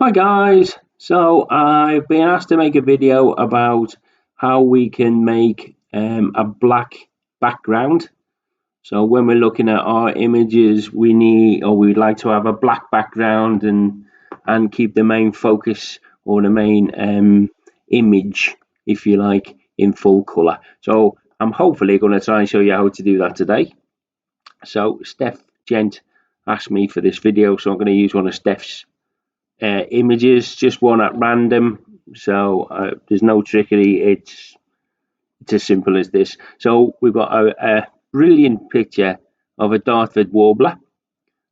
Hi guys, so I've been asked to make a video about how we can make a black background. So when we're looking at our images, we need or we'd like to have a black background and keep the main focus or the main image, if you like, in full color. So I'm hopefully going to try and show you how to do that today. So Steph Gent asked me for this video, so I'm going to use one of Steph's images, just one at random. So there's no trickery. It's as simple as this. So we've got a brilliant picture of a Dartford warbler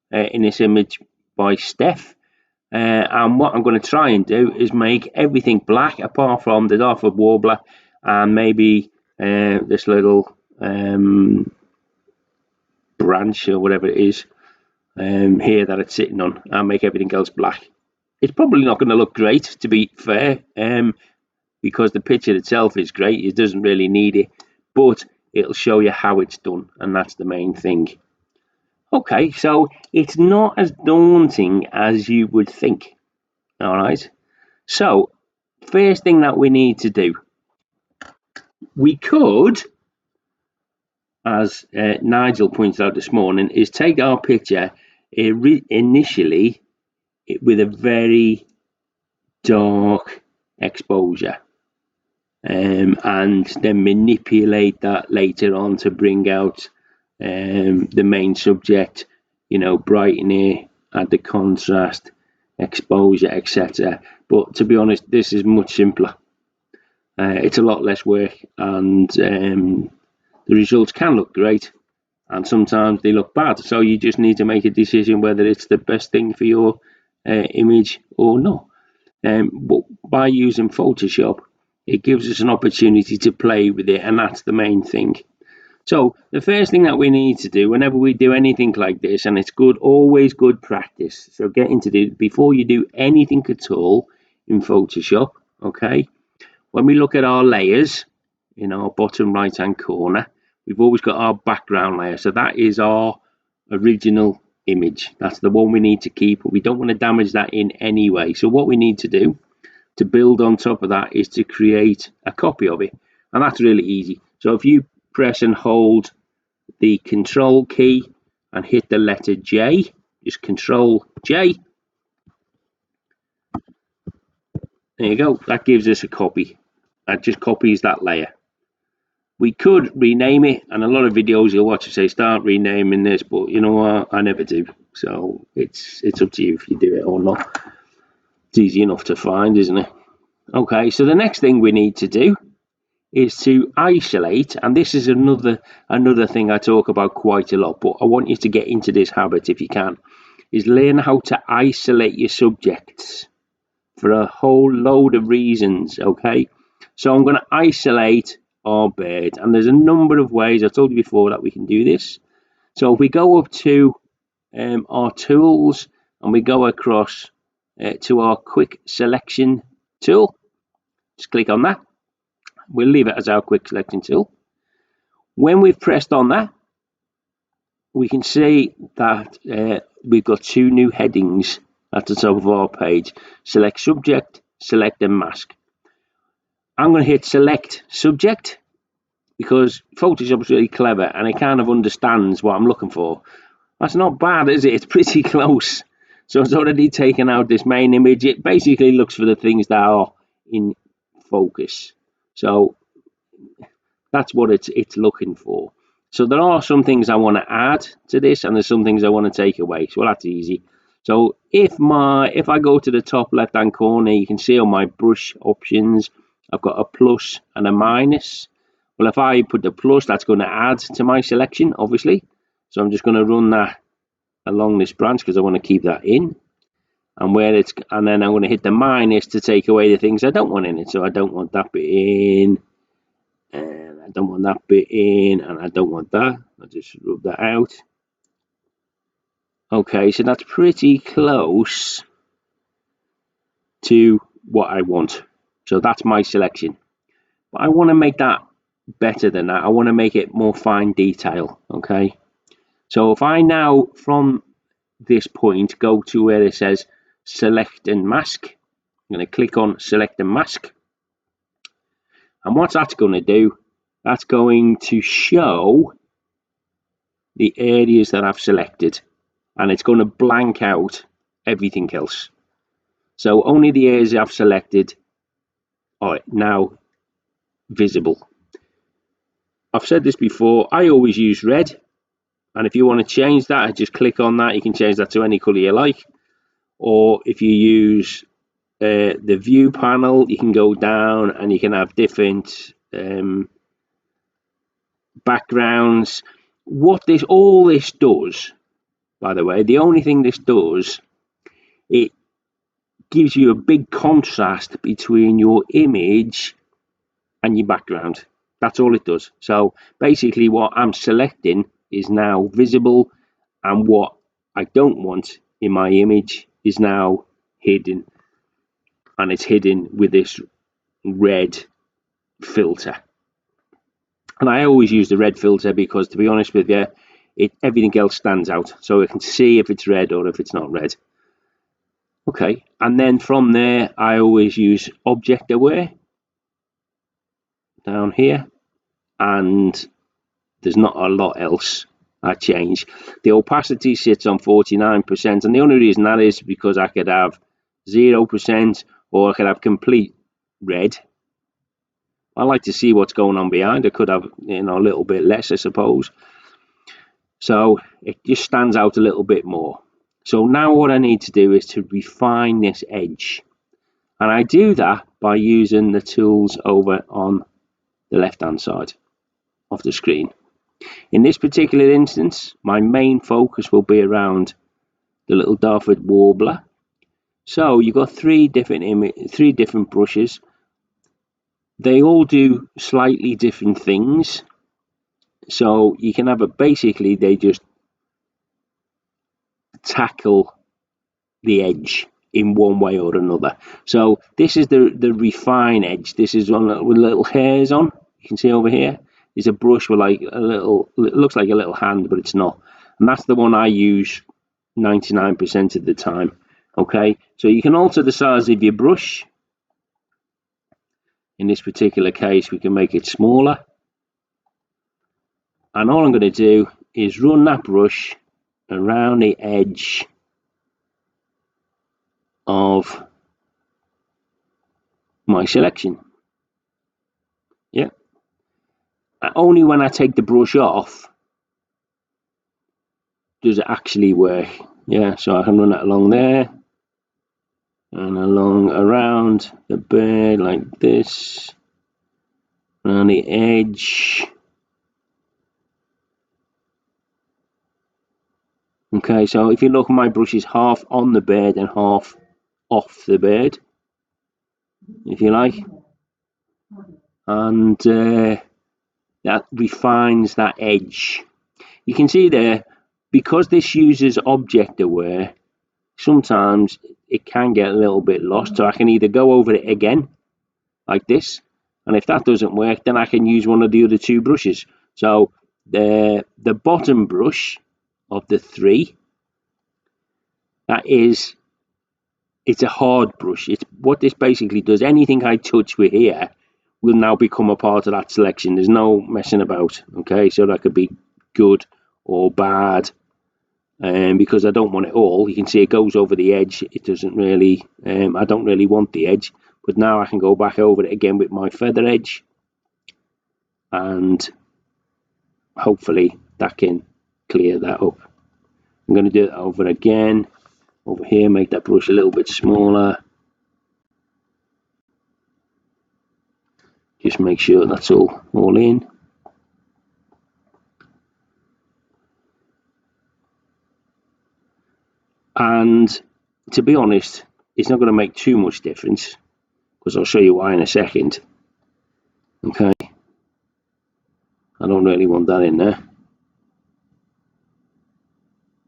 in this image by Steph. And what I'm going to try and do is make everything black apart from the Dartford warbler and maybe this little branch or whatever it is here that it's sitting on, and make everything else black. It's probably not going to look great, to be fair, because the picture itself is great. It doesn't really need it, but it'll show you how it's done, and that's the main thing. Okay, so it's not as daunting as you would think. All right. So first thing that we need to do, we could, as Nigel pointed out this morning, is take our picture initially with a very dark exposure, and then manipulate that later on to bring out the main subject, brighten it, add the contrast, exposure, etc. But to be honest, this is much simpler. It's a lot less work, and the results can look great, and sometimes they look bad. So you just need to make a decision whether it's the best thing for your image or not. But by using Photoshop, it gives us an opportunity to play with it, and that's the main thing. So the first thing that we need to do whenever we do anything like this, and it's good, always good practice. So get into it before you do anything at all in Photoshop. Okay, when we look at our layers in our bottom right hand corner, we've always got our background layer. So that is our original image. That's the one we need to keep. We don't want to damage that in any way. So what we need to do to build on top of that is to create a copy of it, and that's really easy. So if you press and hold the control key and hit the letter J, just control J, there you go, that gives us a copy. That just copies that layer. We could rename it, and a lot of videos you'll watch say start renaming this, but you know what, I never do. So it's up to you if you do it or not. It's easy enough to find, isn't it? Okay, so the next thing we need to do is to isolate, and this is another thing I talk about quite a lot, but I want you to get into this habit if you can, is learn how to isolate your subjects for a whole load of reasons. Okay, so I'm going to isolate our bird, and there's a number of ways, I told you before, that we can do this. So if we go up to our tools and we go across to our quick selection tool, just click on that. We'll leave it as our quick selection tool. When we've pressed on that, we can see that we've got two new headings at the top of our page. Select subject, select and mask. I'm going to hit select subject because Photoshop is really clever and it kind of understands what I'm looking for. That's not bad, is it? It's pretty close. So it's already taken out this main image. It basically looks for the things that are in focus. So that's what it's looking for. So there are some things I want to add to this, and there's some things I want to take away. So that's easy. So if I go to the top left hand corner, you can see on my brush options, I've got a plus and a minus. Well, if I put the plus, that's going to add to my selection, obviously. So I'm just going to run that along this branch because I want to keep that in. And then I'm going to hit the minus to take away the things I don't want in it. So I don't want that bit in, and I don't want that bit in, and I don't want that. I'll just rub that out. Okay, so that's pretty close to what I want. So that's my selection. But I want to make that better than that. I want to make it more fine detail. Okay, so if I now from this point go to where it says select and mask. I'm going to click on select and mask. And what that's going to do, that's going to show the areas that I've selected, and it's going to blank out everything else. So only the areas I've selected are now visible. I've said this before, I always use red, and if you want to change that, just click on that. You can change that to any color you like, or if you use the view panel, you can go down and you can have different backgrounds. What all this does, by the way, the only thing this does, it gives you a big contrast between your image and your background. That's all it does. So basically what I'm selecting is now visible, and what I don't want in my image is now hidden, and it's hidden with this red filter. And I always use the red filter because, to be honest with you, everything else stands out, so I can see if it's red or if it's not red. Okay, and then from there I always use object aware down here, and there's not a lot else I change. The opacity sits on 49%, and the only reason that is because I could have 0% or I could have complete red. I like to see what's going on behind. I could have, a little bit less, I suppose. So it just stands out a little bit more. So now what I need to do is to refine this edge. And I do that by using the tools over on the left-hand side of the screen. In this particular instance, my main focus will be around the little Dartford warbler. So you've got three different brushes. They all do slightly different things. So you can have basically they just tackle the edge in one way or another. So this is the refine edge. This is one with little hairs on. You can see over here is a brush with like a little, it looks like a little hand, but it's not. And that's the one I use 99% of the time. Okay, so you can alter the size of your brush. In this particular case, we can make it smaller. And all I'm going to do is run that brush around the edge of my selection. Yeah. Only when I take the brush off does it actually work. Yeah, so I can run it along there and along around the bird like this, around the edge. Okay, so if you look, my brush is half on the bird and half off the bird, if you like, and that refines that edge. You can see there, because this uses object aware, sometimes it can get a little bit lost, so I can either go over it again like this, and if that doesn't work, then I can use one of the other two brushes. So the bottom brush of the three, it's a hard brush. It's what this basically does. Anything I touch with here will now become a part of that selection. There's no messing about. Okay, so that could be good or bad, and because I don't want it all, you can see it goes over the edge. It doesn't really, I don't really want the edge, but now I can go back over it again with my feather edge, and hopefully that can clear that up. I'm going to do it over again. Over here, make that brush a little bit smaller. Just make sure that's all in. And to be honest, it's not going to make too much difference, because I'll show you why in a second. Okay, I don't really want that in there.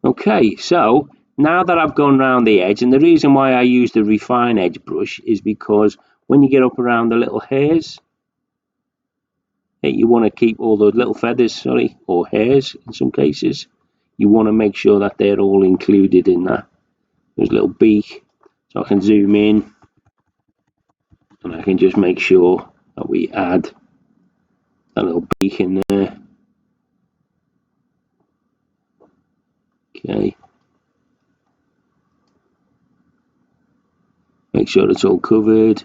Okay, so now that I've gone around the edge, and the reason why I use the refine edge brush is because when you get up around the little hairs, you want to keep all those little feathers, or hairs in some cases. You want to make sure that they're all included in that. There's a little beak. So I can zoom in and I can just make sure that we add a little beak in there. Okay. Make sure it's all covered.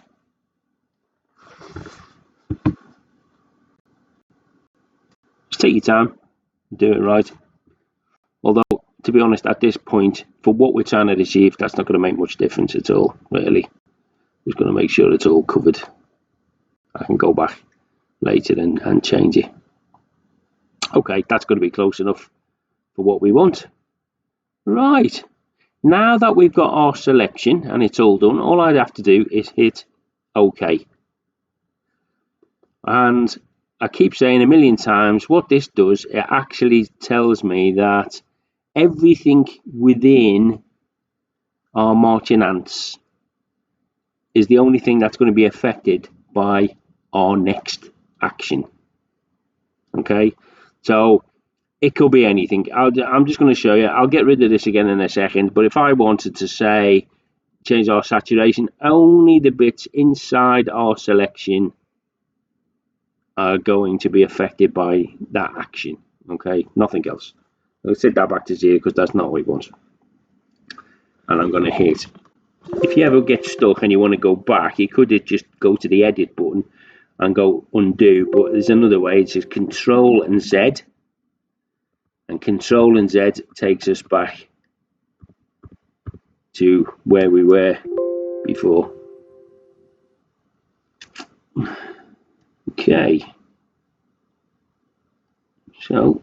Just take your time, do it right. Although, to be honest, at this point, for what we're trying to achieve, that's not going to make much difference at all, really. Just going to make sure it's all covered. I can go back later and change it. Okay, that's going to be close enough for what we want. Right, now that we've got our selection and it's all done, all I'd have to do is hit OK. And I keep saying a million times, what this does, it actually tells me that everything within our marching ants is the only thing that's going to be affected by our next action. Okay, so it could be anything. I'm just going to show you. I'll get rid of this again in a second, but if I wanted to say change our saturation, only the bits inside our selection are going to be affected by that action. Okay, nothing else. I'll set that back to 0 because that's not what we want. And I'm going to hit. If you ever get stuck and you want to go back, you could just go to the edit button and go undo, but there's another way. It's just Control and Z, and Control and Z takes us back to where we were before. Okay, so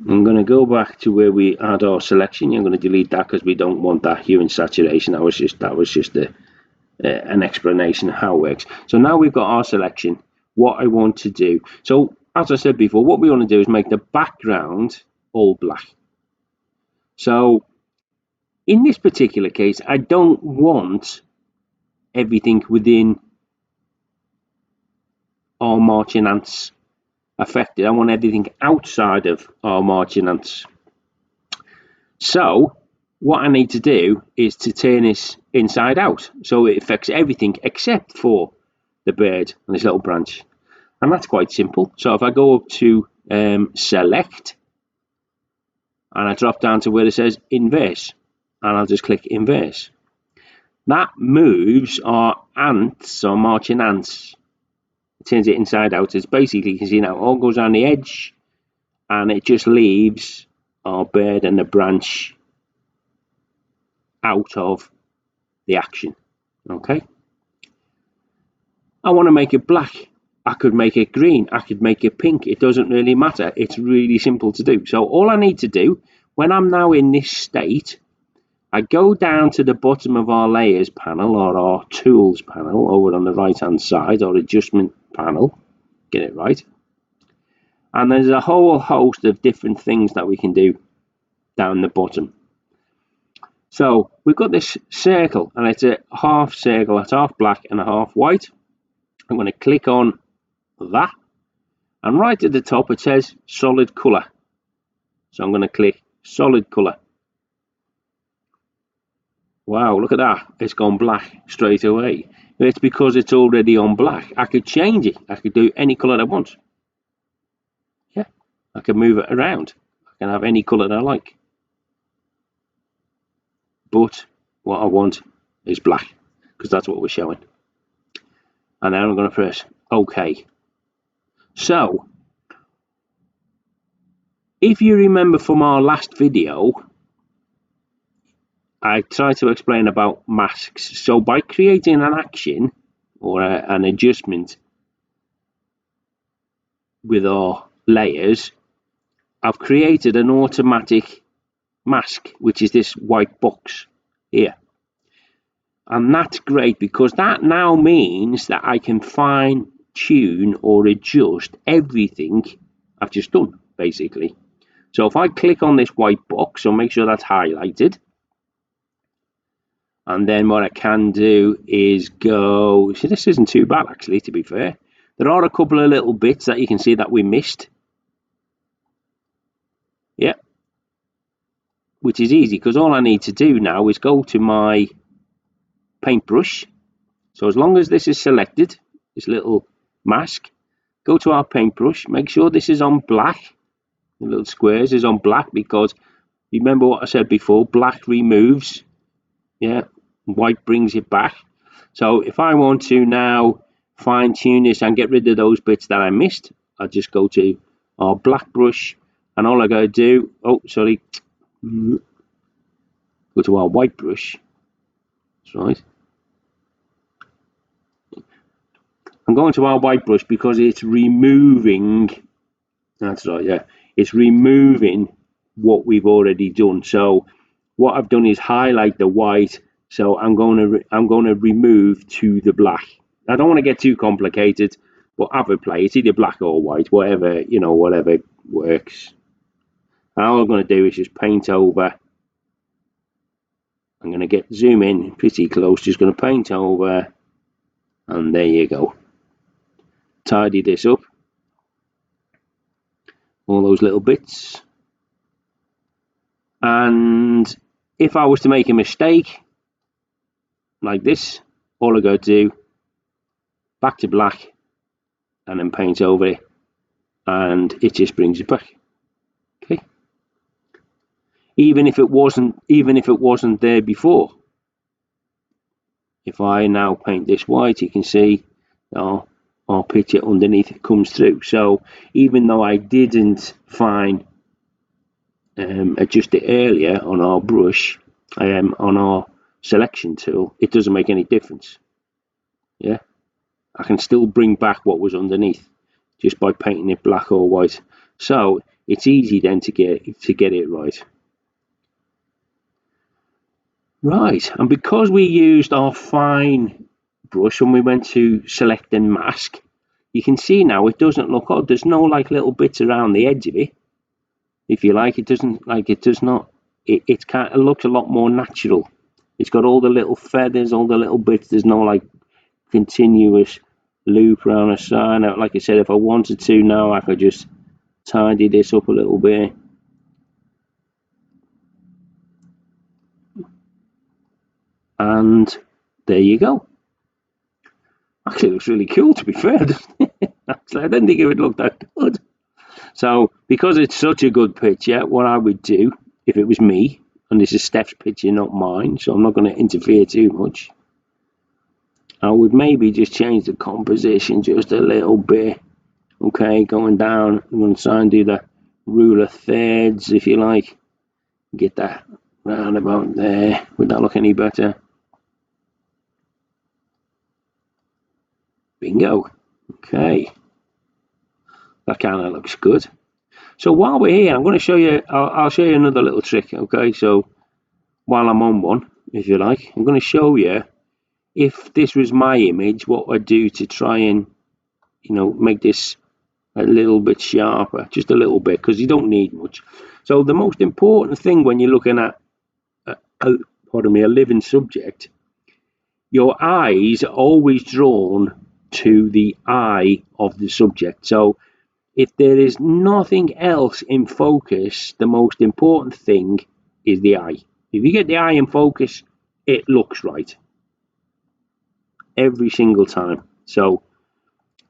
I'm going to go back to where we had our selection. I'm going to delete that because we don't want that hue and saturation. That was just an explanation of how it works. So now we've got our selection. What I want to do. So as I said before, what we want to do is make the background all black. So in this particular case, I don't want everything within our marching ants affected. I want everything outside of our marching ants. So what I need to do is to turn this inside out, so it affects everything except for the bird and this little branch. And that's quite simple. So if I go up to select and I drop down to where it says inverse, and I'll just click inverse, that moves our ants, our marching ants. It turns it inside out. It's basically, you can see now, it all goes on the edge and it just leaves our bird and the branch out of the action. Okay, I want to make it black. I could make it green, I could make it pink. It doesn't really matter. It's really simple to do. So all I need to do, when I'm now in this state, I go down to the bottom of our layers panel, or our tools panel over on the right hand side, or adjustment panel, get it right. And there's a whole host of different things that we can do down the bottom. So we've got this circle, and it's a half circle, it's half black and a half white. I'm going to click on that, and right at the top it says solid color. So I'm going to click solid color. Wow, look at that, it's gone black straight away. It's because it's already on black. I could change it. I could do any color I want. Yeah, I can move it around. I can have any color that I like. But what I want is black, because that's what we're showing. And then I'm going to press OK. So if you remember from our last video, I tried to explain about masks. So by creating an action or an adjustment with our layers, I've created an automatic mask, which is this white box here. And that's great, because that now means that I can fine tune or adjust everything I've just done, basically. So if I click on this white box, so make sure that's highlighted, and then what I can do is go, see, this isn't too bad actually, to be fair. There are a couple of little bits that you can see that we missed. Yeah, which is easy because all I need to do now is go to my paintbrush. So as long as this is selected, this little mask, go to our paintbrush, make sure this is on black, the little squares is on black, because remember what I said before, black removes, yeah, white brings it back. So if I want to now fine tune this and get rid of those bits that I missed, I'll just go to our black brush, and all I gotta do, go to our white brush. That's right. I'm going to our white brush because it's removing, that's right, yeah, it's removing what we've already done. So what I've done is highlight the white, so I'm going to remove to the black. I don't want to get too complicated, but have a play. It's either black or white, whatever, you know, whatever works. And all I'm going to do is just paint over. I'm going to zoom in pretty close, just going to paint over, and there you go. Tidy this up, all those little bits. And if I was to make a mistake like this, all I got to do, back to black, and then paint over it, and it just brings it back. Okay. Even if it wasn't there before. If I now paint this white, you can see our picture underneath it comes through. So even though I didn't find adjust it earlier on our brush, on our selection tool, it doesn't make any difference. Yeah, I can still bring back what was underneath just by painting it black or white. So it's easy then to get it right. Right, and because we used our fine brush when we went to select and mask, you can see now it doesn't look odd. There's no like little bits around the edge of it, if you like. It doesn't, like, it does not, it kind of looks a lot more natural. It's got all the little feathers, all the little bits. There's no like continuous loop around the side. Like I said, if I wanted to now, I could just tidy this up a little bit. And there you go. Actually, it looks really cool, to be fair. Actually, I didn't think it would look that good. So, because it's such a good picture, what I would do, if it was me, and this is Steph's picture, not mine, so I'm not going to interfere too much, I would maybe just change the composition just a little bit. Okay, going down, I'm going to try and do the rule of thirds, if you like. Get that round about there. Would that look any better? Bingo. Okay, that kind of looks good. So while we're here, I'm going to show you, I'll show you another little trick. Okay, so while I'm on one, if you like, I'm going to show you, if this was my image, what I'd do to try and, you know, make this a little bit sharper, just a little bit, because you don't need much. So the most important thing when you're looking at a living subject, your eyes are always drawn to the eye of the subject. So if there is nothing else in focus, the most important thing is the eye. If you get the eye in focus, it looks right every single time. So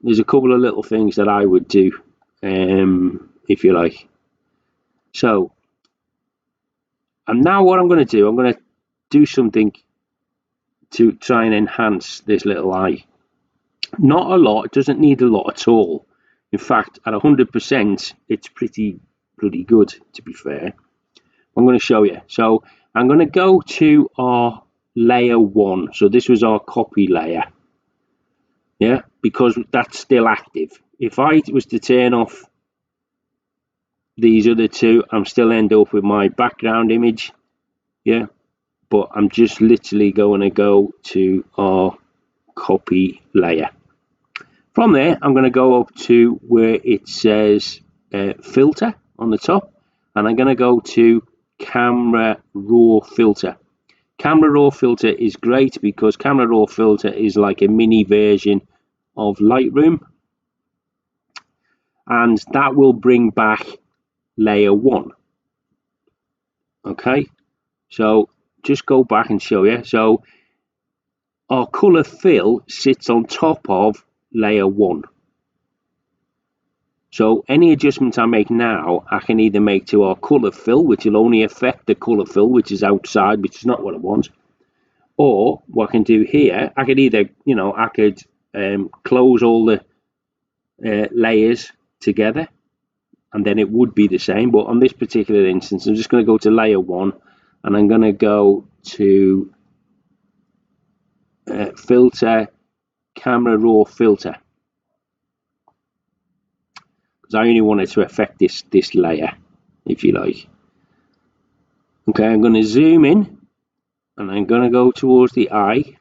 there's a couple of little things that I would do, if you like. So, and now what I'm going to do, I'm going to do something to try and enhance this little eye. Not a lot, it doesn't need a lot at all. In fact, at 100%, it's pretty good, to be fair. I'm going to show you. So I'm going to go to our layer 1. So this was our copy layer. Yeah, because that's still active. If I was to turn off these other two, I'm still end up with my background image. Yeah, but I'm just literally going to go to our copy layer. From there, I'm going to go up to where it says filter on the top, and I'm going to go to camera raw filter. Camera raw filter is great because camera raw filter is like a mini version of Lightroom, and that will bring back layer 1. Okay, so just go back and show you. So our colour fill sits on top of layer 1. So any adjustments I make now, I can either make to our colour fill, which will only affect the colour fill, which is outside, which is not what I want. Or what I can do here, I could either, I could close all the layers together, and then it would be the same. But on this particular instance, I'm just going to go to layer 1, and I'm going to go to filter, camera raw filter, because I only want it to affect this layer, if you like. Okay, I'm going to zoom in, and I'm going to go towards the eye.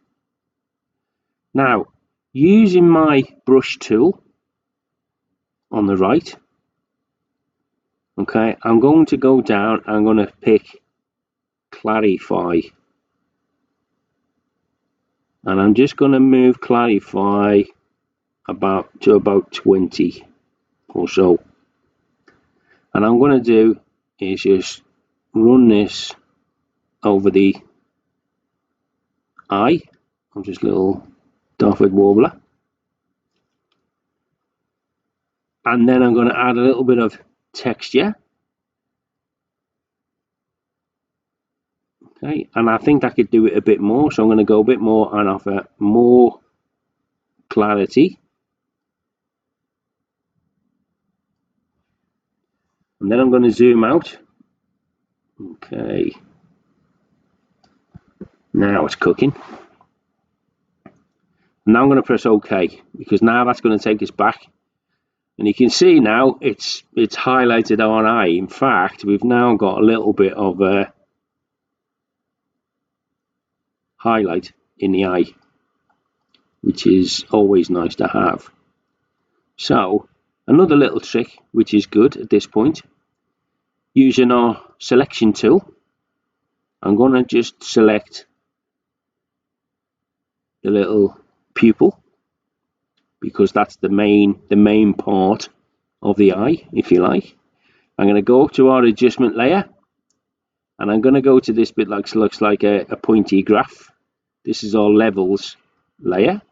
Now, using my brush tool on the right, okay, I'm going to go down, I'm going to pick clarify, and I'm just going to move clarify to about 20 or so, and I'm going to do is just run this over the eye of this little dotted warbler, and then I'm going to add a little bit of texture. Okay, and I think I could do it a bit more, so I'm going to go a bit more and offer more clarity. And then I'm going to zoom out. Okay, now it's cooking. Now I'm going to press OK, because now that's going to take us back. And you can see now it's highlighted our eye. In fact, we've now got a little bit of a highlight in the eye, which is always nice to have. So another little trick which is good at this point, using our selection tool, I'm going to just select the little pupil, because that's the main part of the eye, if you like. I'm going to go up to our adjustment layer, and I'm going to go to this bit that looks like a pointy graph. This is our levels layer.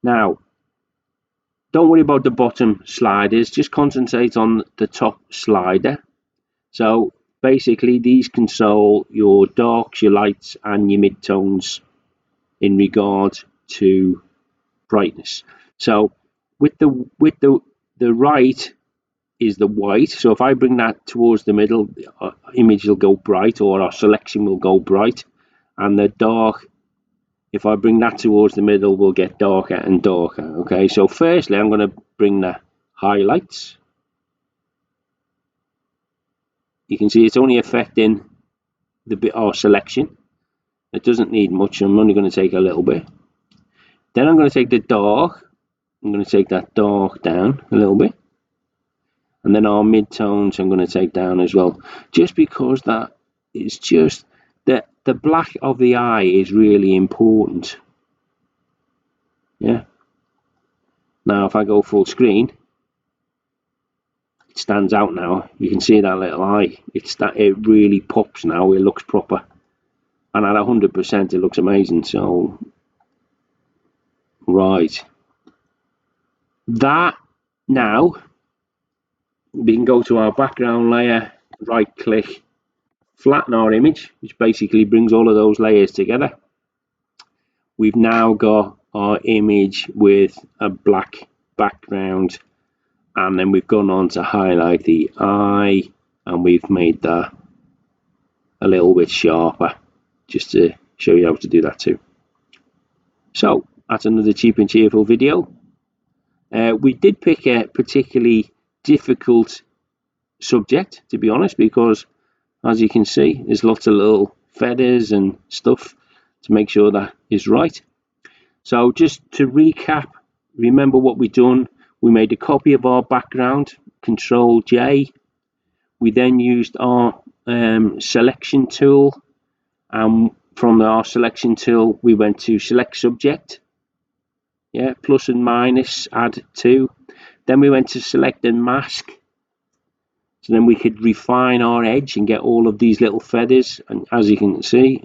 Now, don't worry about the bottom sliders, just concentrate on the top slider. So basically these control your darks, your lights, and your midtones in regard to brightness. So with the right is the white, so if I bring that towards the middle, the image will go bright, or our selection will go bright, and the dark, if I bring that towards the middle, will get darker and darker. Okay, so firstly I'm going to bring the highlights. You can see it's only affecting the bit our selection. It doesn't need much. I'm only going to take a little bit. Then I'm going to take the dark. I'm going to take that dark down a little bit, and then our mid-tones I'm going to take down as well, just because that is just the black of the eye is really important. Yeah. Now if I go full screen, it stands out now. You can see that little eye. It really pops now. It looks proper, and at 100% it looks amazing. So right, that now we can go to our background layer, right click, flatten our image, which basically brings all of those layers together. We've now got our image with a black background, and then we've gone on to highlight the eye, and we've made that a little bit sharper, just to show you how to do that too. So that's another cheap and cheerful video. We did pick a particularly difficult subject, to be honest, because as you can see there's lots of little feathers and stuff to make sure that is right. So just to recap, remember what we've done. We made a copy of our background, Control J. We then used our selection tool, and from our selection tool we went to select subject, yeah, plus and minus, add to. Then we went to select and mask. So then we could refine our edge and get all of these little feathers. And as you can see,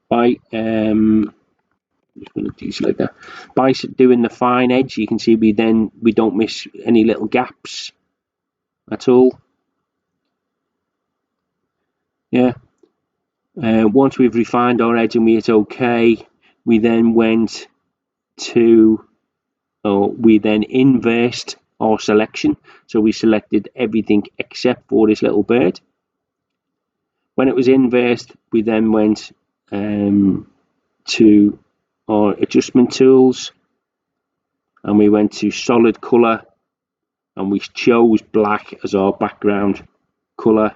by just going to deselect that. By doing the fine edge, you can see we don't miss any little gaps at all. Yeah. Once we've refined our edge and we hit OK, we then went to, we then inversed our selection. So we selected everything except for this little bird. When it was inversed, we then went to our adjustment tools, and we went to solid color, and we chose black as our background color,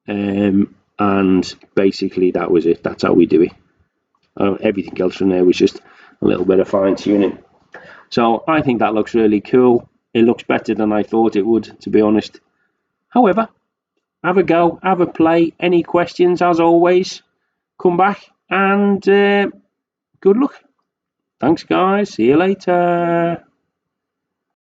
and basically that was it. That's how we do it. Everything else from there was just a little bit of fine tuning. So I think that looks really cool. It looks better than I thought it would, to be honest. However, have a go, have a play. Any questions, as always, come back, and good luck. Thanks, guys. See you later.